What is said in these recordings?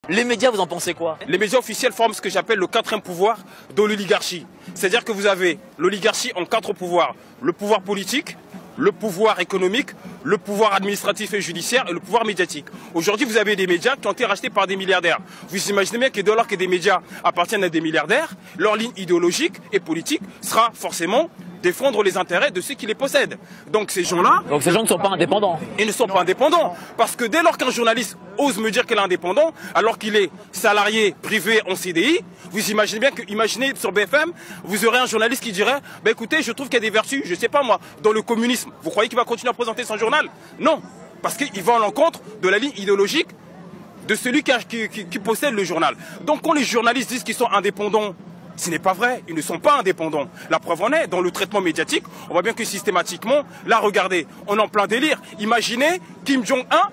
Les médias, vous en pensez quoi? Les médias officiels forment ce que j'appelle le quatrième pouvoir de l'oligarchie. C'est-à-dire que vous avez l'oligarchie en 4 pouvoirs. Le pouvoir politique, le pouvoir économique, le pouvoir administratif et judiciaire et le pouvoir médiatique. Aujourd'hui, vous avez des médias qui ont été rachetés par des milliardaires. Vous imaginez bien que dès lors que des médias appartiennent à des milliardaires, leur ligne idéologique et politique sera forcément défendre les intérêts de ceux qui les possèdent. Donc ces gens-là... Donc ces gens ne sont pas indépendants. Ils ne sont pas indépendants. Parce que dès lors qu'un journaliste ose me dire qu'il est indépendant, alors qu'il est salarié privé en CDI, vous imaginez bien que, imaginez sur BFM, vous aurez un journaliste qui dirait, bah écoutez, je trouve qu'il y a des vertus, je sais pas moi, dans le communisme. Vous croyez qu'il va continuer à présenter son journal? Non. Parce qu'il va à l'encontre de la ligne idéologique de celui qui possède le journal. Donc quand les journalistes disent qu'ils sont indépendants, ce n'est pas vrai, ils ne sont pas indépendants. La preuve en est, dans le traitement médiatique, on voit bien que systématiquement, là regardez, on est en plein délire. Imaginez Kim Jong-un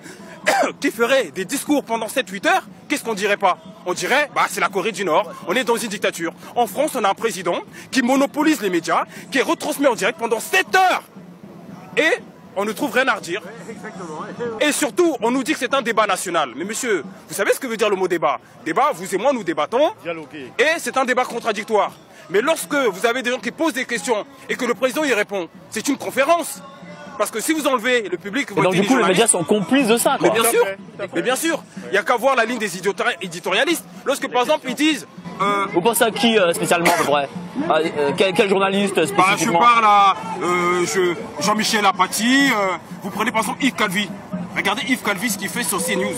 qui ferait des discours pendant 7-8 heures, qu'est-ce qu'on dirait pas? On dirait, bah c'est la Corée du Nord, on est dans une dictature. En France, on a un président qui monopolise les médias, qui est retransmis en direct pendant 7 heures. Et on ne trouve rien à redire. Et surtout, on nous dit que c'est un débat national. Mais monsieur, vous savez ce que veut dire le mot débat? Débat, vous et moi, nous débattons. Et c'est un débat contradictoire. Mais lorsque vous avez des gens qui posent des questions et que le président y répond, c'est une conférence. Parce que si vous enlevez le public... Et donc du coup, les médias sont complices de ça, quoi. Mais bien sûr. Il n'y a qu'à voir la ligne des éditorialistes. Lorsque, par exemple, ils disent... Vous pensez à qui spécialement, à peu près? Quel journaliste spécifiquement? Je parle à Jean-Michel Apathy. Vous prenez par exemple Yves Calvi. Regardez Yves Calvi ce qu'il fait sur CNews.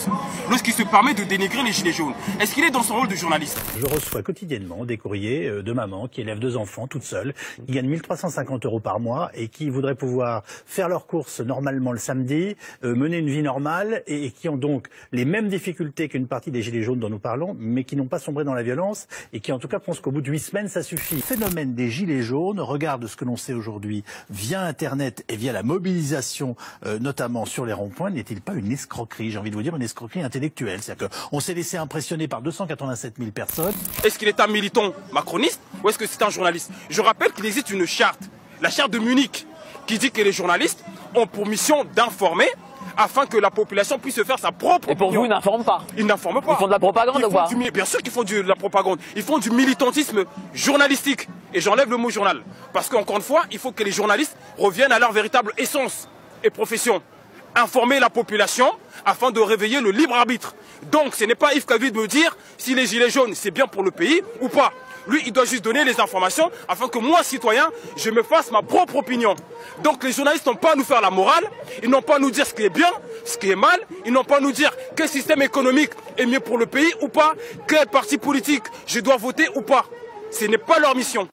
Lorsqu'il se permet de dénigrer les gilets jaunes. Est-ce qu'il est dans son rôle de journaliste? Je reçois quotidiennement des courriers de mamans qui élèvent 2 enfants toutes seules, qui gagnent 1 350 € par mois et qui voudraient pouvoir faire leurs courses normalement le samedi, mener une vie normale et qui ont donc les mêmes difficultés qu'une partie des gilets jaunes dont nous parlons, mais qui n'ont pas sombré dans la violence et qui en tout cas pensent qu'au bout de 8 semaines ça suffit. Le phénomène des gilets jaunes regarde ce que l'on sait aujourd'hui via Internet et via la mobilisation notamment sur les ronds-points. N'est-il pas une escroquerie, j'ai envie de vous dire, une escroquerie intellectuelle? C'est-à-dire qu'on s'est laissé impressionner par 287 000 personnes. Est-ce qu'il est un militant macroniste ou est-ce que c'est un journaliste? Je rappelle qu'il existe une charte, la charte de Munich, qui dit que les journalistes ont pour mission d'informer afin que la population puisse se faire sa propre opinion. Et pour vous, ils n'informent pas? Ils n'informent pas. Ils font de la propagande ou quoi? Bien sûr qu'ils font de la propagande. Ils font du militantisme journalistique. Et j'enlève le mot journal. Parce qu'encore une fois, il faut que les journalistes reviennent à leur véritable essence et profession. Informer la population afin de réveiller le libre arbitre. Donc ce n'est pas Yves Calvi de me dire si les gilets jaunes c'est bien pour le pays ou pas. Lui il doit juste donner les informations afin que moi citoyen je me fasse ma propre opinion. Donc les journalistes n'ont pas à nous faire la morale, ils n'ont pas à nous dire ce qui est bien, ce qui est mal, ils n'ont pas à nous dire quel système économique est mieux pour le pays ou pas, quel parti politique je dois voter ou pas. Ce n'est pas leur mission.